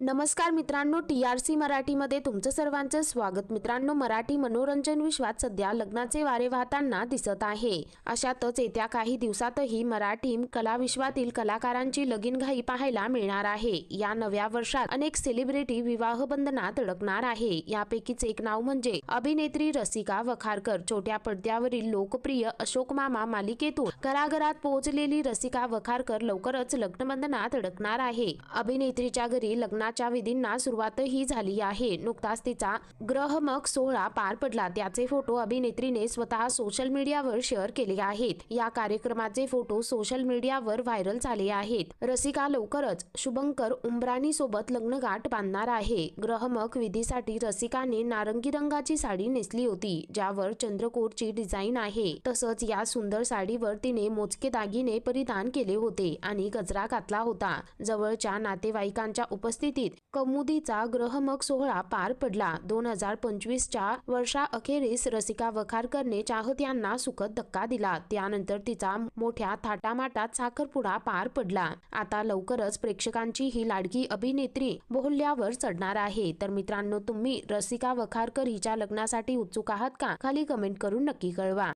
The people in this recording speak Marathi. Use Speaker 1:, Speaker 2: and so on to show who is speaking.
Speaker 1: नमस्कार मित्रांनो, TRC मराठीमध्ये तुमचं सर्वांचं स्वागत। मित्रांनो, मराठी मनोरंजन विश्वात सध्या लग्नाचे वारे वाहताना दिसत आहे। अशातच येत्या काही दिवसातही मराठी कला विश्वातील कलाकारांची लगीनघाई पाहायला मिळणार आहे। या नव्या वर्षात अनेक सेलिब्रिटी विवाह बंधनात अडकणार आहे। यापैकीच एक नाव म्हणजे अभिनेत्री रसिका वखारकर। छोट्या पडद्यावरील लोकप्रिय अशोक मामा मालिकेतून घराघरात पोहोचलेली रसिका वखारकर लवकरच लग्नबंधनात अडकणार आहे। अभिनेत्रीच्या घरी लग्नाच्या विधींना सुरुवातही झाली आहे। नुकताच तिचा ग्रहमक सोहळा पार पडला, त्याचे फोटो अभिनेत्रीने स्वतः सोशल मीडियावर शेअर केले आहेत। या कार्यक्रमाचे फोटो सोशल मीडियावर व्हायरल झाले आहेत। रसिका लवकरच शुभंकर उमरानी सोबत लग्नगाठ बांधणार आहे। ग्रहमक विधीसाठी रसिकाने नारंगी रंगाची साडी नेसली होती, ज्यावर चंद्रकोरची डिझाईन आहे। तसंच या सुंदर साडीवर तिने मोजके दागिने परिधान केले होते आणि गजरा घातला होता। जवळच्या नातेवाईकांच्या उपस्थितीत कौमुदीचा ग्रहमक सोहळा पार पडला। 2025च्या वर्षाअखेरीस रसिका वखारकरने चाहत्यांना सुखद धक्का दिला। त्यानंतर तिचा मोठ्या थाटामाटात साखरपुडा पार पडला। आता लवकरच प्रेक्षकांची ही लाडकी अभिनेत्री बोहल्यावर चढणार आहे। तर मित्रांनो, तुम्ही रसिका वखारकर हिच्या लग्नासाठी उत्सुक आहात का? खाली कमेंट करून नक्की कळवा।